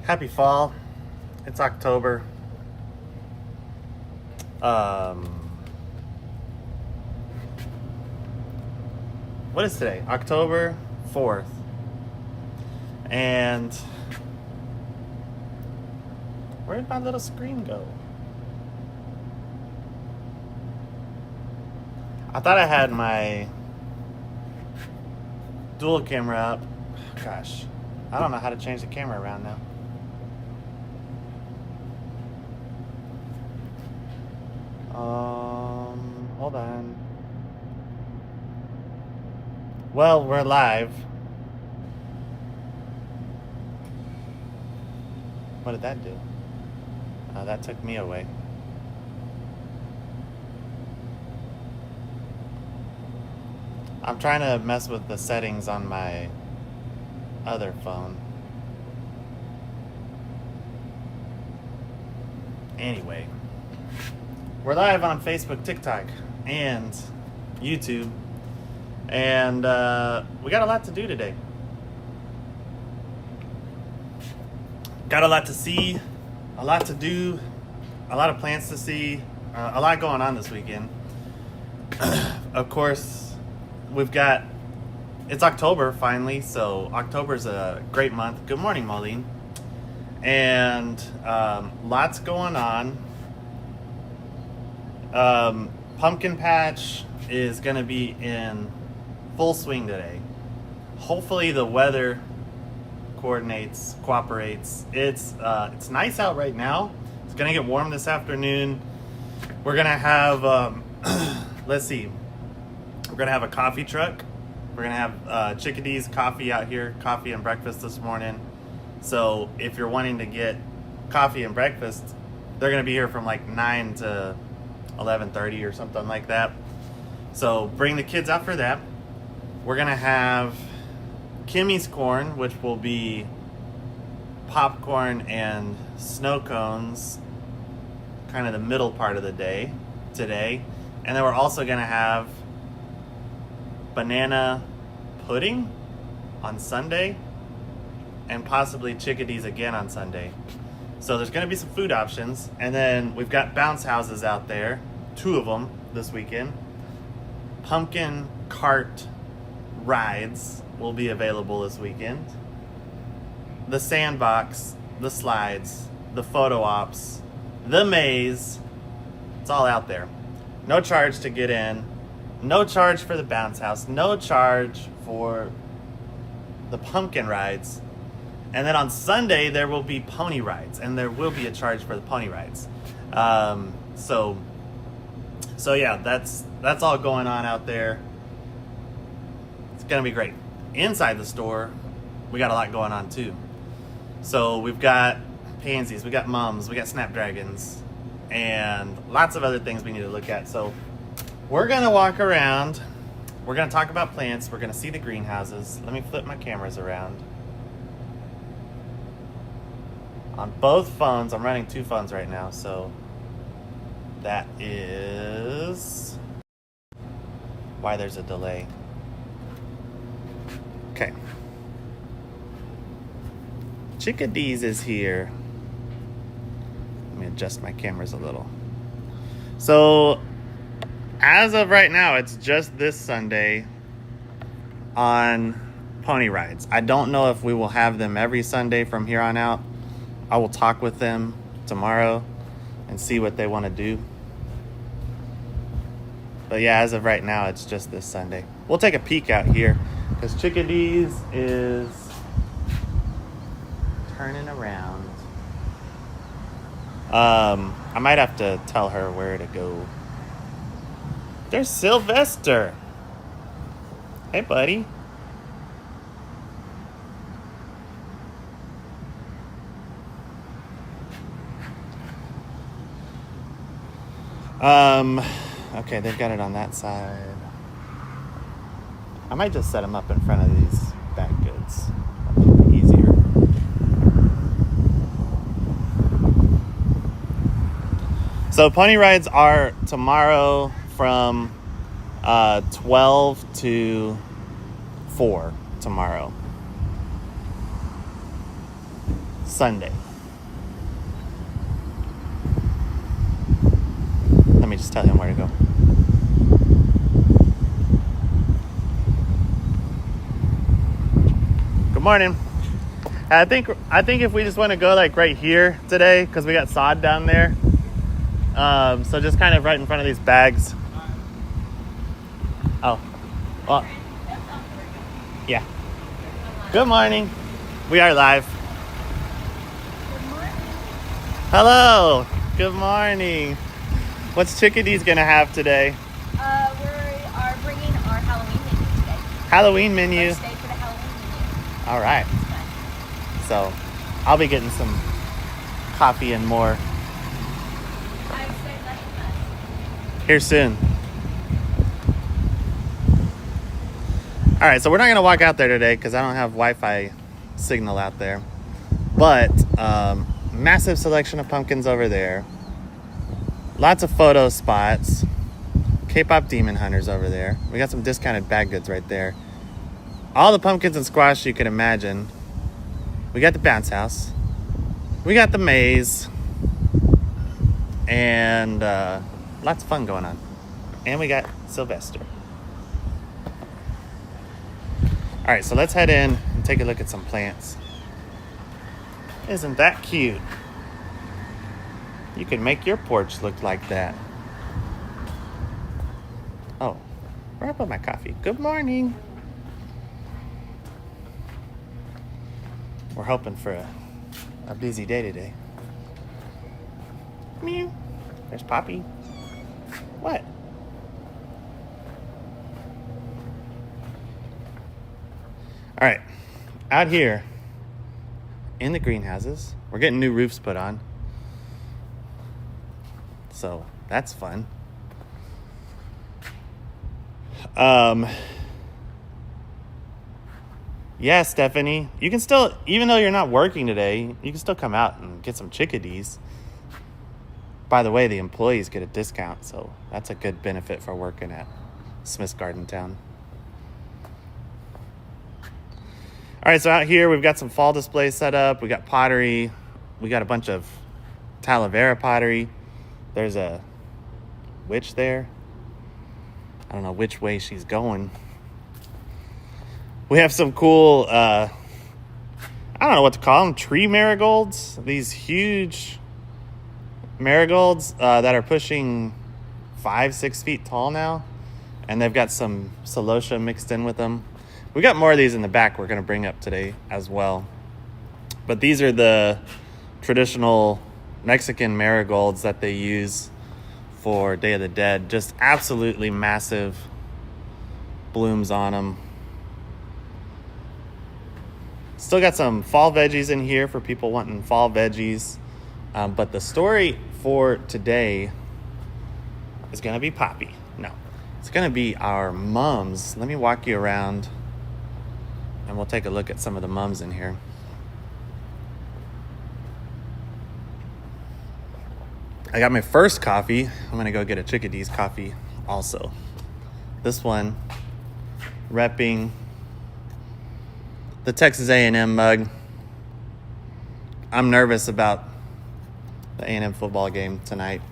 Happy fall. It's October. What is today? October 4th. And where did my little screen go? I thought I had my dual camera up. Gosh, I don't know how to change the camera around now. Hold on. Well, we're live. What did that do? That took me away. I'm trying to mess with the settings on my other phone. Anyway, we're live on Facebook, TikTok, and YouTube, and we got a lot to do today. Got a lot to see, a lot to do, a lot of plants to see, a lot going on this weekend. Of course, it's October finally, so October's a great month. Good morning, Marlene. And lots going on. Pumpkin patch is going to be in full swing today. Hopefully the weather cooperates. It's nice out right now. It's going to get warm this afternoon. We're going to have, let's see, we're going to have a coffee truck. We're going to have Chickadee's coffee out here, coffee and breakfast this morning. So if you're wanting to get coffee and breakfast, they're going to be here from like 9 to 11:30 or something like that. So bring the kids out for that. We're going to have Kimmy's corn, which will be popcorn and snow cones, kind of the middle part of the day today. And then we're also going to have banana pudding on Sunday, and possibly Chickadee's again on Sunday. So there's going to be some food options. And then we've got bounce houses out there, 2 of them this weekend. Pumpkin cart rides will be available this weekend. The sandbox, the slides, the photo ops, the maze, it's all out there. No charge to get in. No charge for the bounce house. No charge for the pumpkin rides. And then on Sunday, there will be pony rides, and there will be a charge for the pony rides. So yeah, that's all going on out there. It's gonna be great. Inside the store, we got a lot going on too. So we've got pansies, we got mums, we got snapdragons, and lots of other things we need to look at. So we're gonna walk around. We're gonna talk about plants. We're gonna see the greenhouses. Let me flip my cameras around. On both phones, I'm running 2 phones right now, so that is why there's a delay. Okay. Chickadee's is here. Let me adjust my cameras a little. So, as of right now, it's just this Sunday on pony rides. I don't know if we will have them every Sunday from here on out. I will talk with them tomorrow and see what they want to do. But yeah, as of right now, it's just this Sunday. We'll take a peek out here because Chickadee's is turning around. I might have to tell her where to go. There's Sylvester. Hey, buddy. Okay, they've got it on that side. I might just set them up in front of these back goods. That'll be easier. So pony rides are tomorrow from 12 to 4 tomorrow. Sunday. Let me just tell him where to go. Good morning. I think if we just want to go like right here today, because we got sod down there. So just kind of right in front of these bags. Oh, well, yeah. Good morning. We are live. Good morning. Hello. Good morning. What's Chickadee's gonna have today? We are bringing our Halloween menu today. Halloween menu. First day for the Halloween menu. All right. It's fun. So I'll be getting some coffee and more I expect nothing less. here soon. All right, so we're not going to walk out there today because I don't have Wi-Fi signal out there. But massive selection of pumpkins over there. Lots of photo spots. K-pop demon hunters over there. We got some discounted bag goods right there. All the pumpkins and squash you can imagine. We got the bounce house. We got the maze. And lots of fun going on. And we got Sylvester. All right, so let's head in and take a look at some plants. Isn't that cute? You can make your porch look like that. Oh, where I put my coffee? Good morning. We're hoping for a busy day today. Meow. There's Poppy. What? All right, out here in the greenhouses, we're getting new roofs put on. So that's fun. Yeah, Stephanie, you can still, even though you're not working today, you can still come out and get some chickadees. By the way, the employees get a discount, so that's a good benefit for working at Smith's Garden Town. All right, so out here we've got some fall displays set up. We got pottery. We got a bunch of Talavera pottery. There's a witch there. I don't know which way she's going. We have some cool, I don't know what to call them, tree marigolds. These huge marigolds that are pushing 5-6 feet tall now. And they've got some celosia mixed in with them. We got more of these in the back we're going to bring up today as well. But these are the traditional Mexican marigolds that they use for Day of the Dead. Just absolutely massive blooms on them. Still got some fall veggies in here for people wanting fall veggies. But the story for today is going to be Poppy. No, it's going to be our mums. Let me walk you around. And we'll take a look at some of the mums in here. I got my first coffee. I'm going to go get a Chickadee's coffee also. This one, repping the Texas A&M mug. I'm nervous about the A&M football game tonight.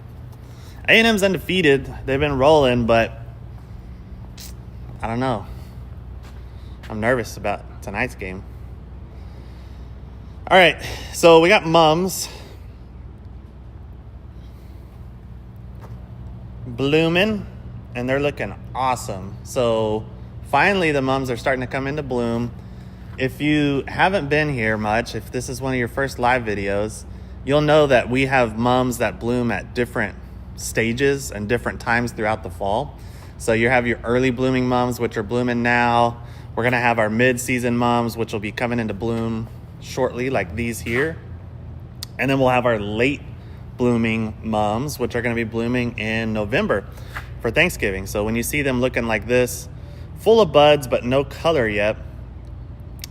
A&M's undefeated. They've been rolling, but I don't know. I'm nervous about tonight's game. All right, so we got mums blooming, and they're looking awesome. So finally, the mums are starting to come into bloom. If you haven't been here much, if this is one of your first live videos, you'll know that we have mums that bloom at different stages and different times throughout the fall. So you have your early blooming mums, which are blooming now. We're going to have our mid-season mums, which will be coming into bloom shortly, like these here. And then we'll have our late blooming mums, which are going to be blooming in November for Thanksgiving. So when you see them looking like this, full of buds but no color yet,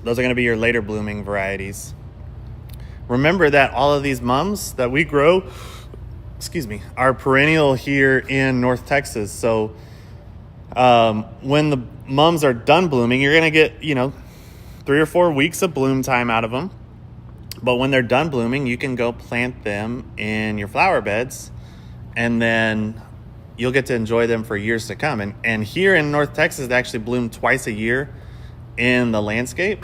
those are going to be your later blooming varieties. Remember that all of these mums that we grow, are perennial here in North Texas. So when the mums are done blooming, you're going to get, 3 or 4 weeks of bloom time out of them. But when they're done blooming, you can go plant them in your flower beds, and then you'll get to enjoy them for years to come. And here in North Texas, they actually bloom twice a year in the landscape.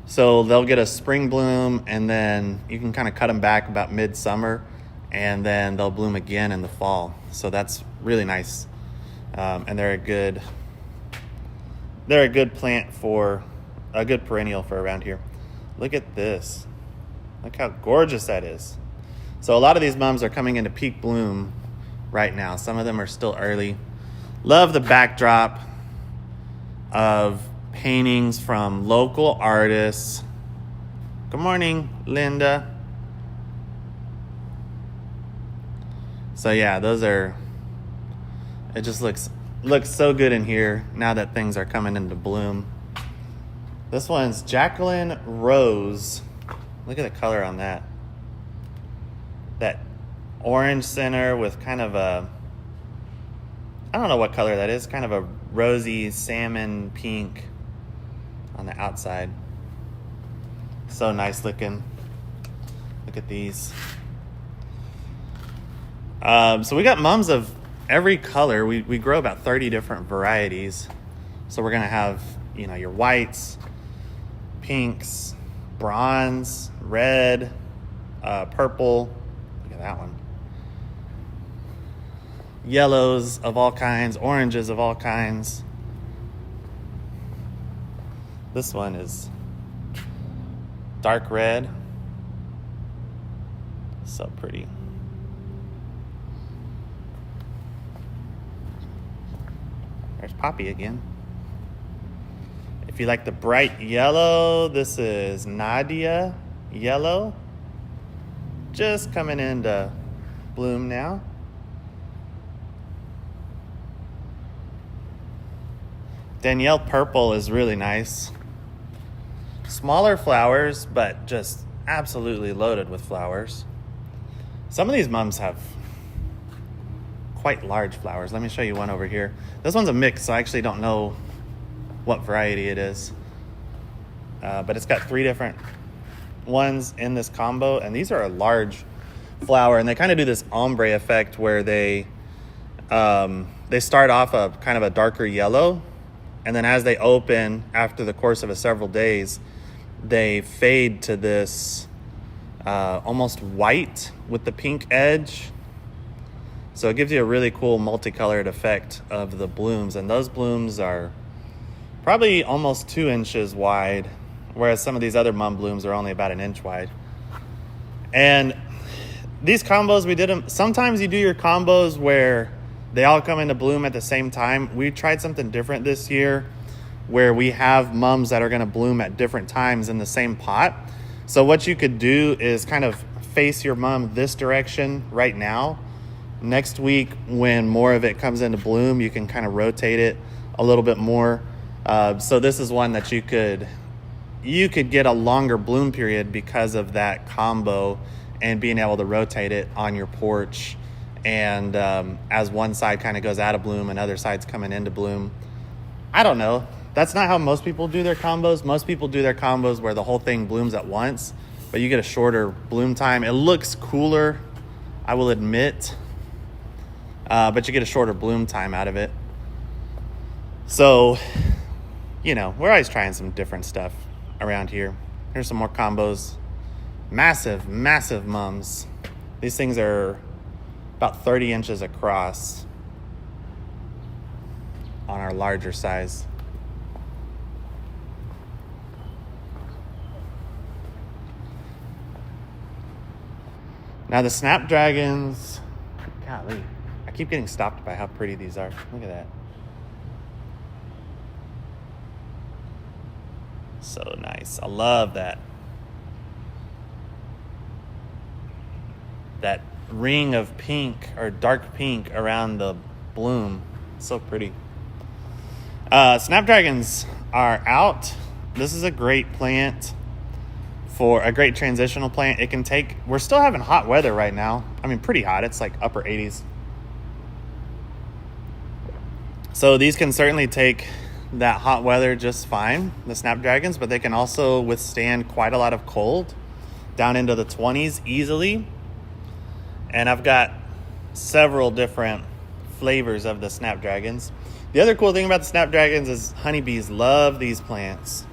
So they'll get a spring bloom, and then you can kind of cut them back about midsummer, and then they'll bloom again in the fall. So that's really nice. And they're a good plant for a good perennial for around here. Look at this. Look how gorgeous that is. So a lot of these mums are coming into peak bloom right now. Some of them are still early. Love the backdrop of paintings from local artists. Good morning, Linda. So yeah, it just looks so good in here now that things are coming into bloom. This one's Jacqueline Rose. Look at the color on that. That orange center with kind of a, I don't know what color that is, kind of a rosy salmon pink on the outside. So nice looking. Look at these. So we got mums of every color. We grow about 30 different varieties. So we're gonna have, your whites, pinks, bronze, red, purple. Look at that one. Yellows of all kinds, oranges of all kinds. This one is dark red. So pretty. There's Poppy again. If you like the bright yellow, this is Nadia Yellow. Just coming into bloom now. Danielle Purple is really nice. Smaller flowers, but just absolutely loaded with flowers. Some of these mums have quite large flowers. Let me show you one over here. This one's a mix, so I actually don't know what variety it is. But it's got 3 different ones in this combo, and these are a large flower, and they kind of do this ombre effect where they start off a kind of a darker yellow, and then as they open after the course of several days, they fade to this almost white with the pink edge. So it gives you a really cool multicolored effect of the blooms, and those blooms are probably almost 2 inches wide, whereas some of these other mum blooms are only about 1 inch wide. And these combos, we did them. Sometimes you do your combos where they all come into bloom at the same time. We tried something different this year where we have mums that are going to bloom at different times in the same pot. So what you could do is kind of face your mum this direction right now. Next week, when more of it comes into bloom, you can kind of rotate it a little bit more. So this is one that you could get a longer bloom period because of that combo and being able to rotate it on your porch. And as one side kind of goes out of bloom and other side's coming into bloom. I don't know. That's not how most people do their combos. Most people do their combos where the whole thing blooms at once, but you get a shorter bloom time. It looks cooler, I will admit, but you get a shorter bloom time out of it. So, we're always trying some different stuff around here. Here's some more combos. Massive, massive mums. These things are about 30 inches across on our larger size. Now the snapdragons, golly, I keep getting stopped by how pretty these are. Look at that. So nice. I love that. That ring of pink or dark pink around the bloom. So pretty. Snapdragons are out. This is a great plant for a great transitional plant. It can take, we're still having hot weather right now. I mean, pretty hot. It's like upper 80s. So these can certainly take that hot weather just fine, the snapdragons, but they can also withstand quite a lot of cold. down into the 20s easily. And I've got several different flavors of the snapdragons. The other cool thing about the snapdragons is honeybees love these plants.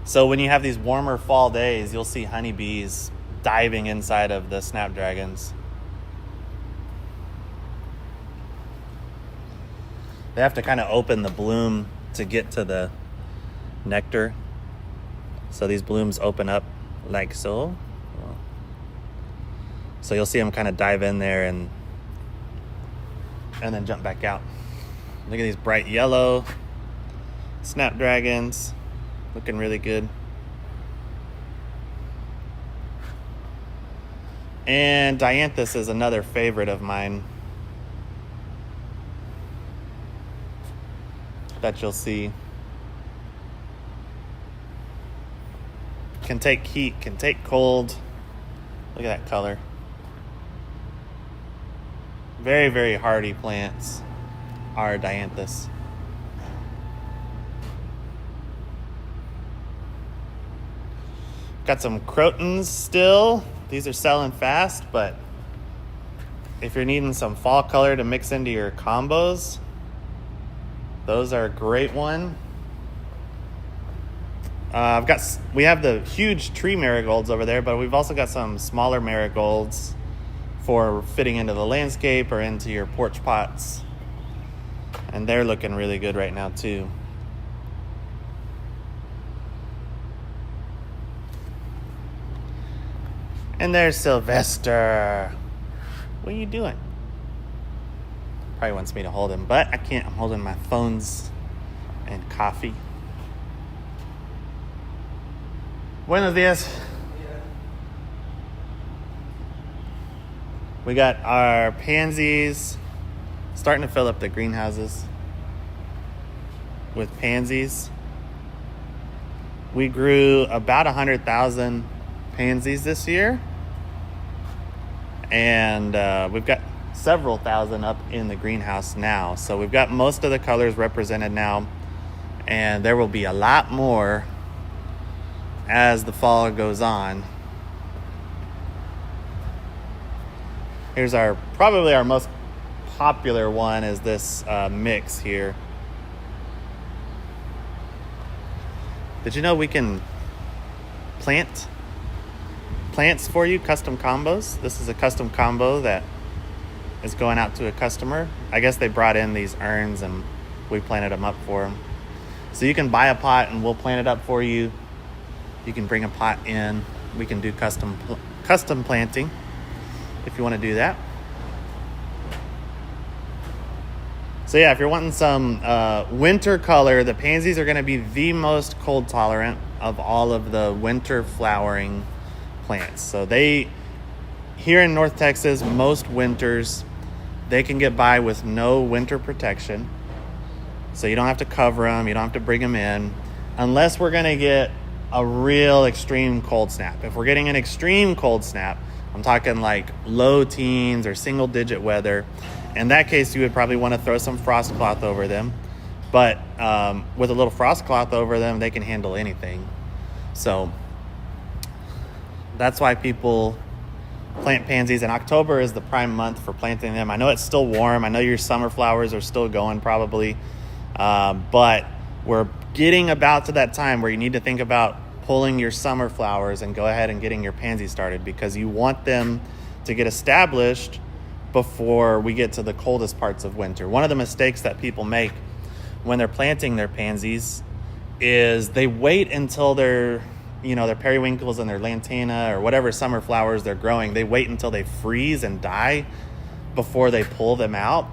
So when you have these warmer fall days, you'll see honeybees diving inside of the snapdragons. They have to kind of open the bloom to get to the nectar. So these blooms open up like so. So you'll see them kind of dive in there and then jump back out. Look at these bright yellow snapdragons. Looking really good. And dianthus is another favorite of mine that you'll see. Can take heat, can take cold. Look at that color. Very, very hardy plants are dianthus. Got some crotons still. These are selling fast, but if you're needing some fall color to mix into your combos, those are a great one. We have the huge tree marigolds over there, but we've also got some smaller marigolds for fitting into the landscape or into your porch pots. And they're looking really good right now too. And there's Sylvester. What are you doing? Probably wants me to hold him, but I can't. I'm holding my phones and coffee. Buenos días. We got our pansies. Starting to fill up the greenhouses with pansies. We grew about 100,000 pansies this year. And we've got several thousand up in the greenhouse now. So we've got most of the colors represented now. And there will be a lot more as the fall goes on. Here's probably our most popular one is this mix here. Did you know we can plant plants for you, custom combos? This is a custom combo that is going out to a customer. I guess they brought in these urns and we planted them up for them. So you can buy a pot and we'll plant it up for you. You can bring a pot in. We can do custom planting if you want to do that. So yeah, if you're wanting some winter color, the pansies are going to be the most cold tolerant of all of the winter flowering plants. So here in North Texas, most winters, they can get by with no winter protection. So you don't have to cover them, you don't have to bring them in, unless we're going to get a real extreme cold snap. If we're getting an extreme cold snap, I'm talking like low teens or single digit weather. In that case, you would probably want to throw some frost cloth over them. But with a little frost cloth over them, they can handle anything. So that's why people plant pansies. And October is the prime month for planting them. I know it's still warm. I know your summer flowers are still going probably. But we're getting about to that time where you need to think about pulling your summer flowers and go ahead and getting your pansies started, because you want them to get established before we get to the coldest parts of winter. One of the mistakes that people make when they're planting their pansies is they wait until their periwinkles and their lantana or whatever summer flowers they're growing, they wait until they freeze and die before they pull them out.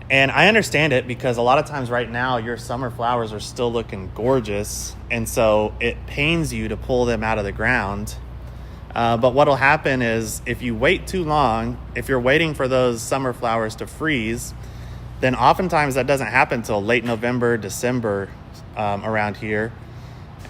And I understand it, because a lot of times right now your summer flowers are still looking gorgeous, and so it pains you to pull them out of the ground. But what'll happen is if you wait too long, if you're waiting for those summer flowers to freeze, then oftentimes that doesn't happen until late November, December around here.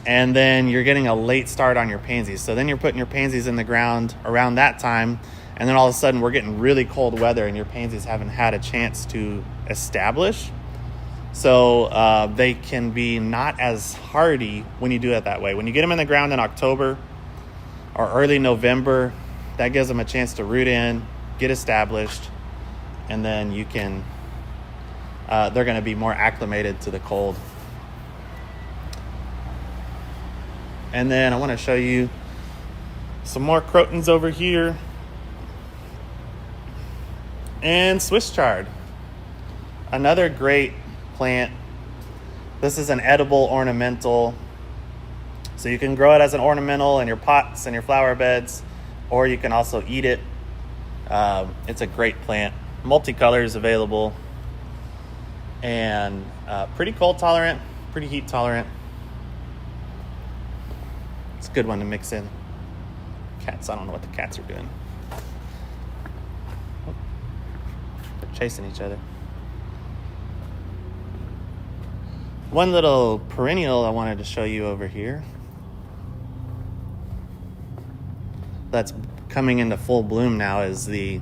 And then you're getting a late start on your pansies. So then you're putting your pansies in the ground around that time. And then all of a sudden we're getting really cold weather and your pansies haven't had a chance to establish. So they can be not as hardy when you do it that way. When you get them in the ground in October or early November, that gives them a chance to root in, get established, and then you can, they're going to be more acclimated to the cold. And then I want to show you some more crotons over here. And Swiss chard, another great plant. This is an edible ornamental. So you can grow it as an ornamental in your pots and your flower beds, or you can also eat it. It's a great plant. Multicolors available, and pretty cold tolerant, pretty heat tolerant. It's a good one to mix in. Cats, I don't know what the cats are doing. They're chasing each other. One little perennial I wanted to show you over here that's coming into full bloom now is the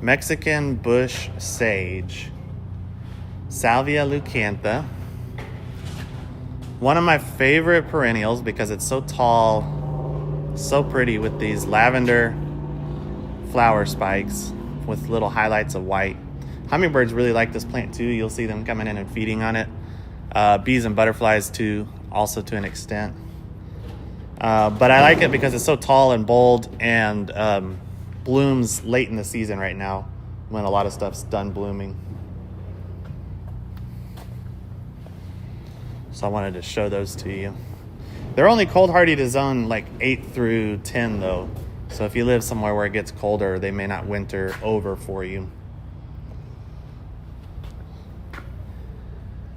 Mexican bush sage, Salvia leucantha. One of my favorite perennials because it's so tall, so pretty with these lavender flower spikes with little highlights of white. Hummingbirds really like this plant too. You'll see them coming in and feeding on it. Bees and butterflies too, also to an extent. But I like it because it's so tall and bold and blooms late in the season right now when a lot of stuff's done blooming. So I wanted to show those to you. They're only cold hardy to zone like 8 through 10 though. So if you live somewhere where it gets colder, they may not winter over for you.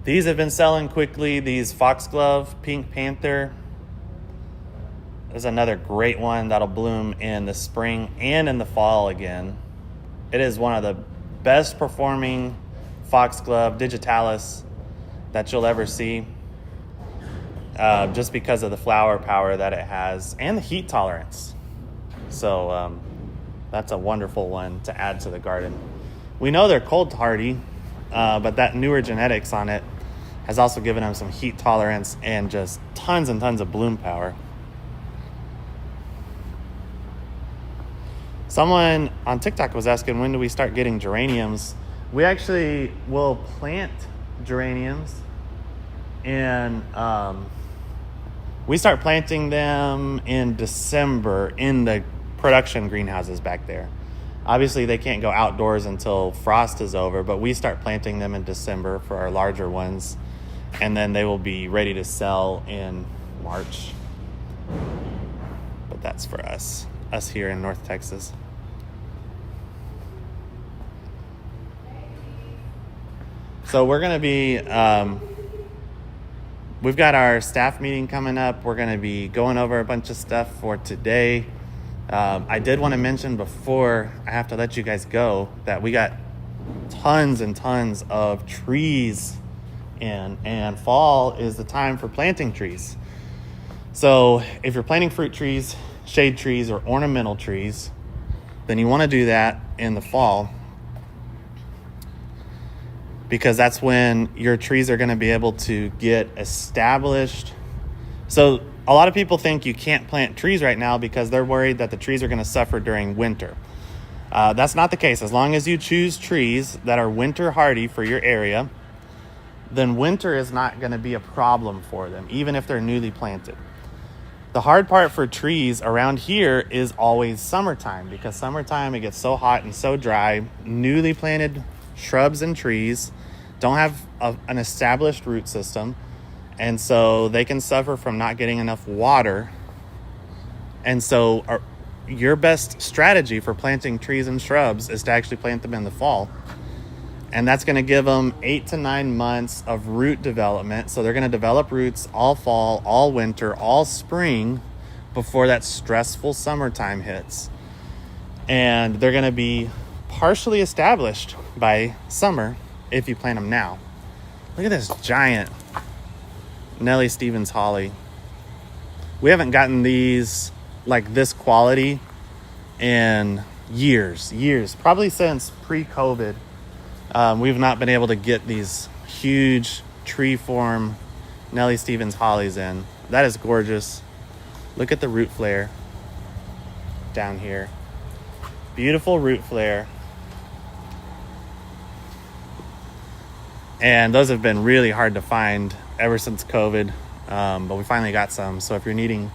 These have been selling quickly. These foxglove, pink panther. There's another great one that'll bloom in the spring and in the fall again. It is one of the best performing foxglove digitalis that you'll ever see. Just because of the flower power that it has and the heat tolerance. So that's a wonderful one to add to the garden. We know they're cold hardy, but that newer genetics on it has also given them some heat tolerance and just tons and tons of bloom power. Someone on TikTok was asking, when do we start getting geraniums? We actually will plant geraniums, and we start planting them in December in the production greenhouses back there. Obviously, they can't go outdoors until frost is over, but we start planting them in December for our larger ones, and then they will be ready to sell in March. But that's for us here in North Texas. So we're going to be, we've got our staff meeting coming up. We're going to be going over a bunch of stuff for today. I did want to mention before I have to let you guys go that we got tons and tons of trees in, and fall is the time for planting trees. So if you're planting fruit trees, shade trees, or ornamental trees, then you want to do that in the fall, because that's when your trees are going to be able to get established. So a lot of people think you can't plant trees right now because they're worried that the trees are going to suffer during winter. That's not the case. As long as you choose trees that are winter hardy for your area, then winter is not going to be a problem for them, even if they're newly planted. The hard part for trees around here is always summertime, because summertime it gets so hot and so dry. Newly planted shrubs and trees don't have an established root system, and so they can suffer from not getting enough water. And so your best strategy for planting trees and shrubs is to actually plant them in the fall. And that's going to give them 8 to 9 months of root development. So they're going to develop roots all fall, all winter, all spring before that stressful summertime hits. And they're going to be partially established by summer if you plant them now. Look at this giant Nellie Stevens holly. We haven't gotten these like this quality in years, probably since pre-COVID. We've not been able to get these huge tree form Nellie Stevens hollies in. That is gorgeous. Look at the root flare down here. Beautiful root flare. And those have been really hard to find ever since COVID. But we finally got some. So if you're needing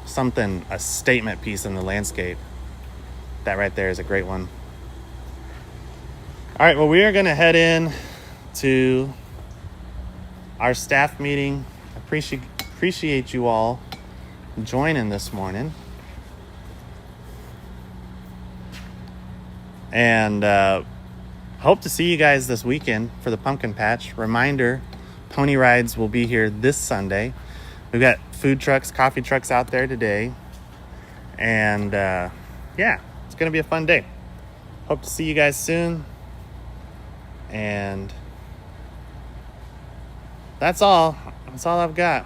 something, a statement piece in the landscape, that right there is a great one. All right, well, we are going to head in to our staff meeting. Appreciate you all joining this morning. And hope to see you guys this weekend for the pumpkin patch. Reminder, pony rides will be here this Sunday. We've got food trucks, coffee trucks out there today. And yeah, it's going to be a fun day. Hope to see you guys soon. And that's all. That's all I've got.